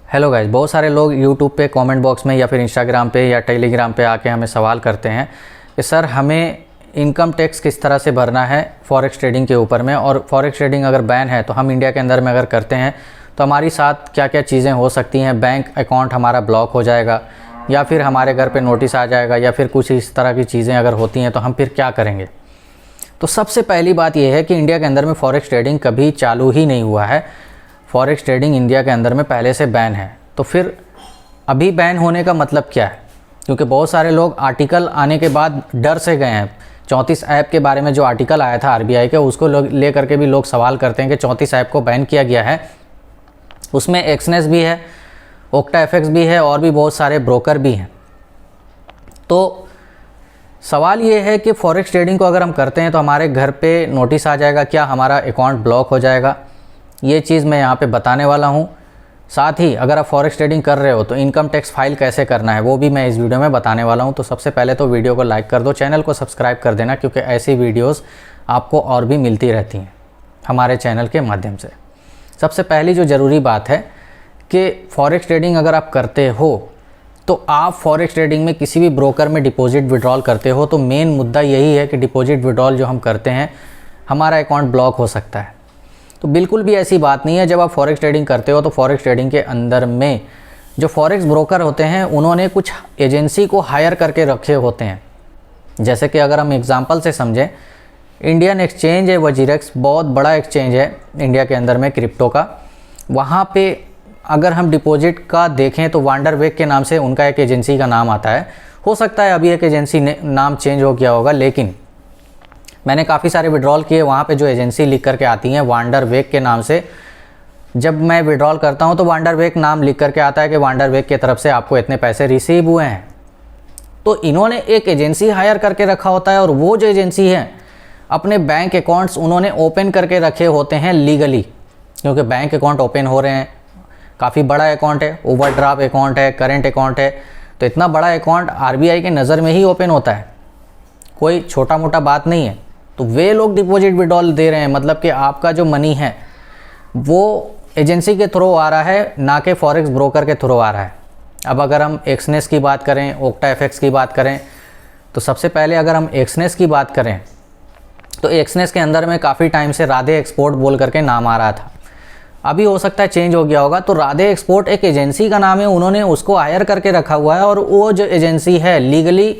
Hello guys, बहुत सारे लोग यूट्यूब पे कमेंट बॉक्स में या फिर इंस्टाग्राम पे या टेलीग्राम पे आके हमें सवाल करते हैं कि सर हमें इनकम टैक्स किस तरह से भरना है फॉरेक्स ट्रेडिंग के ऊपर में, और फॉरेक्स ट्रेडिंग अगर बैन है तो हम इंडिया के अंदर में अगर करते हैं तो हमारी साथ क्या क्या चीज़ें हो सकती हैं। बैंक अकाउंट हमारा ब्लॉक हो जाएगा या फिर हमारे घर पे नोटिस आ जाएगा या फिर कुछ इस तरह की चीज़ें अगर होती हैं तो हम फिर क्या करेंगे। तो सबसे पहली बात यह है कि इंडिया के अंदर में फॉरेक्स ट्रेडिंग कभी चालू ही नहीं हुआ है। फॉरेक्स ट्रेडिंग इंडिया के अंदर में पहले से बैन है। तो फिर अभी बैन होने का मतलब क्या है? क्योंकि बहुत सारे लोग आर्टिकल आने के बाद डर से गए हैं। 34 ऐप के बारे में जो आर्टिकल आया था आरबीआई के, उसको ले करके भी लोग सवाल करते हैं कि 34 ऐप को बैन किया गया है। उसमें एक्सनेस भी है, ओक्टा एफएक्स भी है और भी बहुत सारे ब्रोकर भी हैं। तो सवाल ये है कि फॉरेक्स ट्रेडिंग को अगर हम करते हैं तो हमारे घर पे नोटिस आ जाएगा, क्या हमारा अकाउंट ब्लॉक हो जाएगा? ये चीज़ मैं यहाँ पे बताने वाला हूँ। साथ ही अगर आप फॉरेक्स ट्रेडिंग कर रहे हो तो इनकम टैक्स फाइल कैसे करना है वो भी मैं इस वीडियो में बताने वाला हूँ। तो सबसे पहले तो वीडियो को लाइक कर दो, चैनल को सब्सक्राइब कर देना, क्योंकि ऐसी वीडियोस आपको और भी मिलती रहती हैं हमारे चैनल के माध्यम से। सबसे पहली जो ज़रूरी बात है कि फॉरेक्स ट्रेडिंग अगर आप करते हो तो आप फॉरेक्स ट्रेडिंग में किसी भी ब्रोकर में डिपॉजिट विड्रॉल करते हो तो मेन मुद्दा यही है कि डिपॉजिट विड्रॉल जो हम करते हैं हमारा अकाउंट ब्लॉक हो सकता है। तो बिल्कुल भी ऐसी बात नहीं है। जब आप फॉरेक्स ट्रेडिंग करते हो तो फॉरेक्स ट्रेडिंग के अंदर में जो फॉरेक्स ब्रोकर होते हैं उन्होंने कुछ एजेंसी को हायर करके रखे होते हैं। जैसे कि अगर हम एग्जांपल से समझें, इंडियन एक्सचेंज है वजीरेक्स, बहुत बड़ा एक्सचेंज है इंडिया के अंदर में क्रिप्टो का। वहाँ पे अगर हम डिपॉजिट का देखें तो वांडरवेग के नाम से उनका एक एजेंसी का नाम आता है। हो सकता है अभी एक एजेंसी ने नाम चेंज हो गया होगा, लेकिन मैंने काफ़ी सारे विड्रॉल किए। वहाँ पे जो एजेंसी लिख करके आती हैं वांडरवेग के नाम से, जब मैं विड्रॉल करता हूँ तो वांडरवेग नाम लिख करके आता है कि वांडरवेग की तरफ से आपको इतने पैसे रिसीव हुए हैं। तो इन्होंने एक एजेंसी हायर करके रखा होता है और वो जो एजेंसी है अपने बैंक अकाउंट्स उन्होंने ओपन करके रखे होते हैं लीगली, क्योंकि बैंक अकाउंट ओपन हो रहे हैं। काफ़ी बड़ा अकाउंट है, ओवरड्राफ्ट अकाउंट है, करेंट अकाउंट है। तो इतना बड़ा अकाउंट आरबीआई के नज़र में ही ओपन होता है, कोई छोटा मोटा बात नहीं है। तो वे लोग डिपॉजिट विड्रॉल दे रहे हैं, मतलब कि आपका जो मनी है वो एजेंसी के थ्रू आ रहा है, ना कि फॉरेक्स ब्रोकर के थ्रू आ रहा है। अब अगर हम एक्सनेस की बात करें, ओक्टा एफएक्स की बात करें, तो सबसे पहले अगर हम एक्सनेस की बात करें तो एक्सनेस के अंदर में काफ़ी टाइम से राधे एक्सपोर्ट बोल करके नाम आ रहा था। अभी हो सकता है चेंज हो गया होगा। तो राधे एक्सपोर्ट एक एजेंसी का नाम है, उन्होंने उसको हायर करके रखा हुआ है और वो जो एजेंसी है लीगली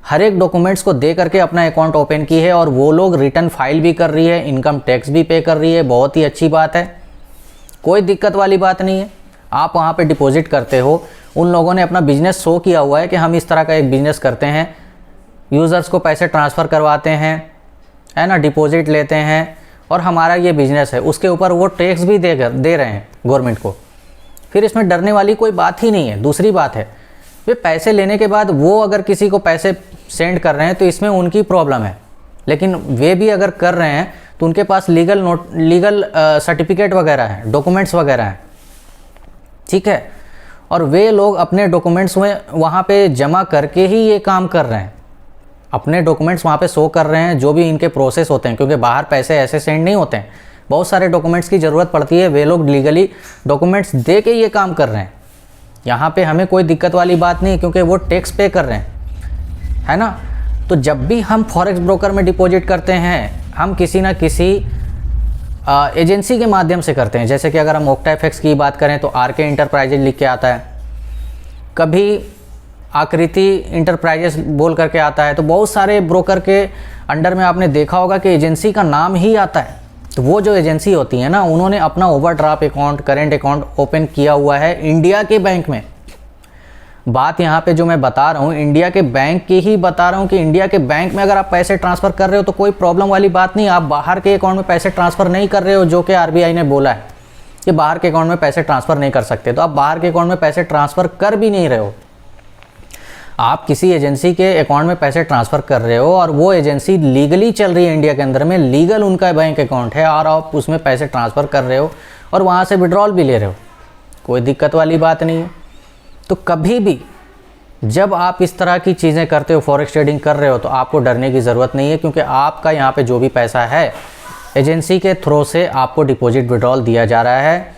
हर एक डॉक्यूमेंट्स को दे करके अपना अकाउंट ओपन की है और वो लोग रिटर्न फाइल भी कर रही है, इनकम टैक्स भी पे कर रही है। बहुत ही अच्छी बात है, कोई दिक्कत वाली बात नहीं है। आप वहाँ पे डिपॉजिट करते हो, उन लोगों ने अपना बिजनेस शो किया हुआ है कि हम इस तरह का एक बिजनेस करते हैं, यूज़र्स को पैसे ट्रांसफ़र करवाते हैं, है ना, डिपॉजिट लेते हैं और हमारा ये बिज़नेस है। उसके ऊपर वो टैक्स भी दे रहे हैं गवर्नमेंट को। फिर इसमें डरने वाली कोई बात ही नहीं है। दूसरी बात है, वे पैसे लेने के बाद वो अगर किसी को पैसे सेंड कर रहे हैं तो इसमें उनकी प्रॉब्लम है, लेकिन वे भी अगर कर रहे हैं तो उनके पास लीगल सर्टिफिकेट वगैरह हैं, डॉक्यूमेंट्स वगैरह हैं, ठीक है। और वे लोग अपने डॉक्यूमेंट्स में वहाँ पे जमा करके ही ये काम कर रहे हैं, अपने डॉक्यूमेंट्स वहाँ पे शो कर रहे हैं जो भी इनके प्रोसेस होते हैं, क्योंकि बाहर पैसे ऐसे सेंड नहीं होते हैं, बहुत सारे डॉक्यूमेंट्स की ज़रूरत पड़ती है। वे लोग लीगली डॉक्यूमेंट्स दे के ये काम कर रहे हैं। यहाँ पे हमें कोई दिक्कत वाली बात नहीं, क्योंकि वो टैक्स पे कर रहे हैं, है ना। तो जब भी हम फॉरेक्स ब्रोकर में डिपॉजिट करते हैं हम किसी ना किसी एजेंसी के माध्यम से करते हैं। जैसे कि अगर हम ओक्टा एफएक्स की बात करें तो आरके इंटरप्राइजेज लिख के आता है, कभी आकृति इंटरप्राइजेस बोल करके आता है। तो बहुत सारे ब्रोकर के अंडर में आपने देखा होगा कि एजेंसी का नाम ही आता है। तो वो जो एजेंसी होती है ना, उन्होंने अपना overdraft account, current account open किया हुआ है इंडिया के बैंक में। बात यहाँ पे जो मैं बता रहा हूँ इंडिया के बैंक की ही बता रहा हूँ कि इंडिया के बैंक में अगर आप पैसे ट्रांसफ़र कर रहे हो तो कोई प्रॉब्लम वाली बात नहीं। आप बाहर के अकाउंट में पैसे ट्रांसफ़र नहीं कर रहे हो, जो कि आरबीआई ने बोला है कि बाहर के अकाउंट में पैसे ट्रांसफ़र नहीं कर सकते। तो आप बाहर के अकाउंट में पैसे ट्रांसफ़र कर भी नहीं रहे हो, आप किसी एजेंसी के अकाउंट में पैसे ट्रांसफ़र कर रहे हो और वो एजेंसी लीगली चल रही है इंडिया के अंदर में, लीगल उनका बैंक अकाउंट है और आप उसमें पैसे ट्रांसफ़र कर रहे हो और वहाँ से विड्रॉल भी ले रहे हो, कोई दिक्कत वाली बात नहीं है। तो कभी भी जब आप इस तरह की चीज़ें करते हो, फॉरेक्स ट्रेडिंग कर रहे हो, तो आपको डरने की ज़रूरत नहीं है, क्योंकि आपका यहाँ पे जो भी पैसा है एजेंसी के थ्रू से आपको डिपॉजिट विड्रॉल दिया जा रहा है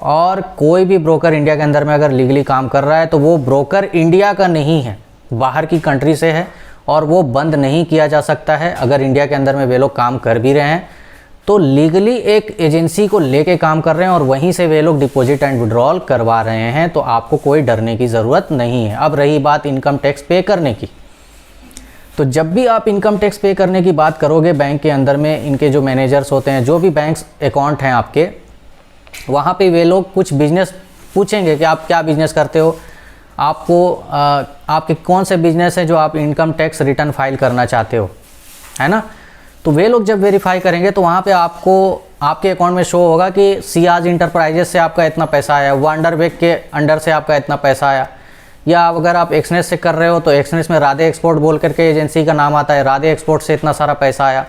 और कोई भी ब्रोकर इंडिया के अंदर में अगर लीगली काम कर रहा है तो वो ब्रोकर इंडिया का नहीं है, बाहर की कंट्री से है और वो बंद नहीं किया जा सकता है। अगर इंडिया के अंदर में वे लोग काम कर भी रहे हैं तो लीगली एक एजेंसी को लेके काम कर रहे हैं और वहीं से वे लोग डिपॉजिट एंड विड्रॉल करवा रहे हैं, तो आपको कोई डरने की ज़रूरत नहीं है। अब रही बात इनकम टैक्स पे करने की, तो जब भी आप इनकम टैक्स पे करने की बात करोगे बैंक के अंदर में इनके जो मैनेजर्स होते हैं, जो भी बैंक्स अकाउंट हैं आपके, वहाँ पे वे लोग कुछ बिजनेस पूछेंगे कि आप क्या बिजनेस करते हो, आपको आपके कौन से बिजनेस हैं जो आप इनकम टैक्स रिटर्न फाइल करना चाहते हो, है ना। तो वे लोग जब वेरीफाई करेंगे तो वहाँ पे आपको आपके अकाउंट में शो होगा कि सियाज इंटरप्राइजेस से आपका इतना पैसा आया, वंडरवेक के अंडर से आपका इतना पैसा आया, या अगर आप एक्सनेस से कर रहे हो तो एक्सनेस में राधे एक्सपोर्ट बोल करके एजेंसी का नाम आता है, राधे एक्सपोर्ट से इतना सारा पैसा आया।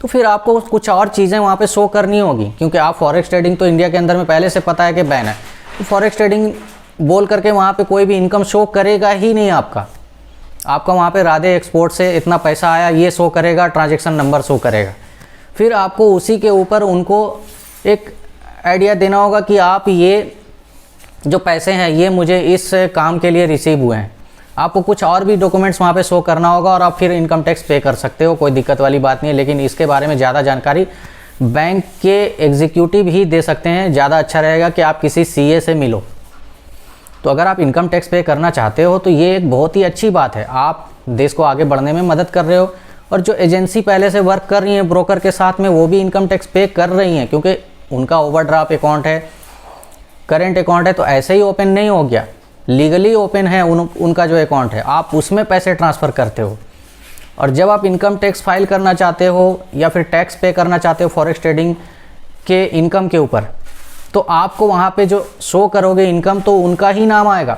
तो फिर आपको कुछ और चीज़ें वहाँ पे शो करनी होगी, क्योंकि आप फॉरेक्स ट्रेडिंग तो इंडिया के अंदर में पहले से पता है कि बैन है, तो फॉरेक्स ट्रेडिंग बोल करके वहाँ पे कोई भी इनकम शो करेगा ही नहीं। आपका वहाँ पे राधे एक्सपोर्ट से इतना पैसा आया ये शो करेगा, ट्रांजैक्शन नंबर शो करेगा। फिर आपको उसी के ऊपर उनको एक आइडिया देना होगा कि आप ये जो पैसे हैं ये मुझे इस काम के लिए रिसीव हुए हैं। आपको कुछ और भी डॉक्यूमेंट्स वहाँ पे शो करना होगा और आप फिर इनकम टैक्स पे कर सकते हो, कोई दिक्कत वाली बात नहीं है। लेकिन इसके बारे में ज़्यादा जानकारी बैंक के एग्जीक्यूटिव ही दे सकते हैं। ज़्यादा अच्छा रहेगा कि आप किसी सीए से मिलो। तो अगर आप इनकम टैक्स पे करना चाहते हो तो ये एक बहुत ही अच्छी बात है, आप देश को आगे बढ़ने में मदद कर रहे हो। और जो एजेंसी पहले से वर्क कर रही है ब्रोकर के साथ में, वो भी इनकम टैक्स पे कर रही हैं, क्योंकि उनका ओवरड्राफ्ट अकाउंट है, करेंट अकाउंट है, तो ऐसे ही ओपन नहीं हो गया, लीगली ओपन है उनका जो अकाउंट है, आप उसमें पैसे ट्रांसफ़र करते हो। और जब आप इनकम टैक्स फाइल करना चाहते हो या फिर टैक्स पे करना चाहते हो फॉरेक्स ट्रेडिंग के इनकम के ऊपर, तो आपको वहाँ पे जो शो करोगे इनकम तो उनका ही नाम आएगा,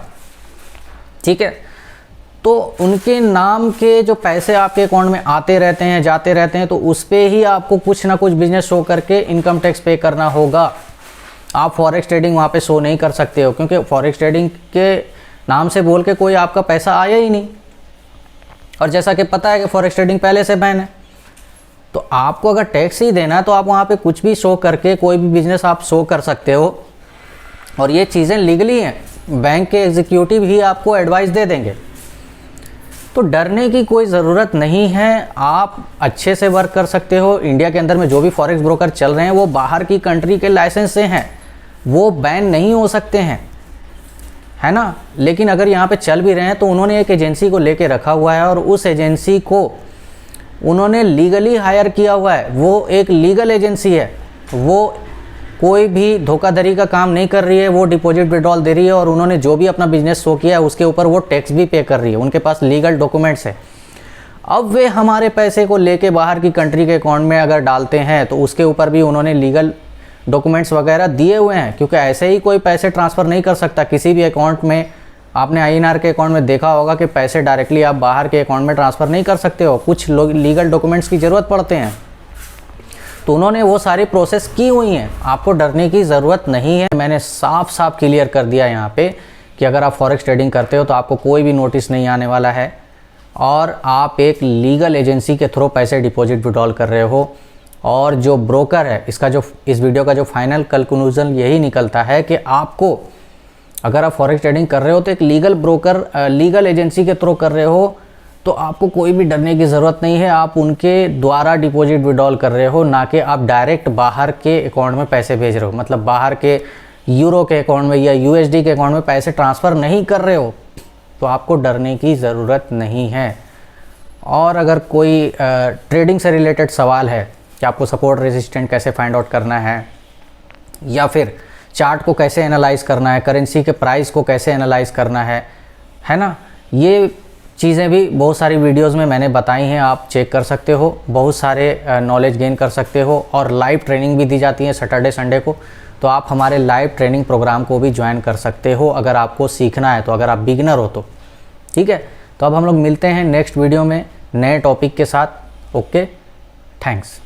ठीक है। तो उनके नाम के जो पैसे आपके अकाउंट में आते रहते हैं जाते रहते हैं, तो उस पर ही आपको कुछ ना कुछ बिजनेस शो करके इनकम टैक्स पे करना होगा। आप फॉरेक्स ट्रेडिंग वहाँ पे शो नहीं कर सकते हो, क्योंकि फॉरेक्स ट्रेडिंग के नाम से बोल के कोई आपका पैसा आया ही नहीं। और जैसा कि पता है कि फॉरेक्स ट्रेडिंग पहले से बैन है, तो आपको अगर टैक्स ही देना है तो आप वहाँ पे कुछ भी शो करके कोई भी बिजनेस आप शो कर सकते हो। और ये चीज़ें लीगली हैं, बैंक के एग्जीक्यूटिव ही आपको एडवाइस दे देंगे। तो डरने की कोई ज़रूरत नहीं है, आप अच्छे से वर्क कर सकते हो। इंडिया के अंदर में जो भी फॉरेक्स ब्रोकर चल रहे हैं वो बाहर की कंट्री के लाइसेंस से हैं, वो बैन नहीं हो सकते हैं, है ना। लेकिन अगर यहाँ पे चल भी रहे हैं तो उन्होंने एक एजेंसी को लेके रखा हुआ है और उस एजेंसी को उन्होंने लीगली हायर किया हुआ है। वो एक लीगल एजेंसी है, वो कोई भी धोखाधड़ी का काम नहीं कर रही है, वो डिपॉजिट विड्रॉल दे रही है और उन्होंने जो भी अपना बिजनेस शो किया है उसके ऊपर वो टैक्स भी पे कर रही है, उनके पास लीगल डॉक्यूमेंट्स है। अब वे हमारे पैसे को लेके बाहर की कंट्री के अकाउंट में अगर डालते हैं तो उसके ऊपर भी उन्होंने लीगल डॉक्यूमेंट्स वगैरह दिए हुए हैं, क्योंकि ऐसे ही कोई पैसे ट्रांसफ़र नहीं कर सकता किसी भी अकाउंट में। आपने INR के अकाउंट में देखा होगा कि पैसे डायरेक्टली आप बाहर के अकाउंट में ट्रांसफ़र नहीं कर सकते हो, कुछ लोग लीगल डॉक्यूमेंट्स की ज़रूरत पड़ते हैं। तो उन्होंने वो सारी प्रोसेस की हुई हैं, आपको डरने की ज़रूरत नहीं है। मैंने साफ साफ क्लियर कर दिया यहाँ पे कि अगर आप फॉरेक्स ट्रेडिंग करते हो तो आपको कोई भी नोटिस नहीं आने वाला है और आप एक लीगल एजेंसी के थ्रू पैसे डिपॉजिट विड्रॉल कर रहे हो। और जो ब्रोकर है, इस वीडियो का जो फाइनल कंक्लूजन यही निकलता है कि आपको अगर आप फॉरेक्स ट्रेडिंग कर रहे हो तो एक लीगल ब्रोकर लीगल एजेंसी के थ्रू कर रहे हो, तो आपको कोई भी डरने की ज़रूरत नहीं है। आप उनके द्वारा डिपॉजिट विड्रॉल कर रहे हो, ना कि आप डायरेक्ट बाहर के अकाउंट में पैसे भेज रहे हो, मतलब बाहर के यूरो के अकाउंट में या USD के अकाउंट में पैसे ट्रांसफ़र नहीं कर रहे हो, तो आपको डरने की ज़रूरत नहीं है। और अगर कोई ट्रेडिंग से रिलेटेड सवाल है कि आपको सपोर्ट रेजिस्टेंट कैसे फाइंड आउट करना है, या फिर चार्ट को कैसे एनालाइज करना है, करेंसी के प्राइस को कैसे एनालाइज करना है ना, ये चीज़ें भी बहुत सारी वीडियोस में मैंने बताई हैं, आप चेक कर सकते हो, बहुत सारे नॉलेज गेन कर सकते हो। और लाइव ट्रेनिंग भी दी जाती है सैटरडे संडे को, तो आप हमारे लाइव ट्रेनिंग प्रोग्राम को भी ज्वाइन कर सकते हो अगर आपको सीखना है, तो अगर आप बिगिनर हो तो ठीक है। तो अब हम लोग मिलते हैं नेक्स्ट वीडियो में नए टॉपिक के साथ। Okay, thanks.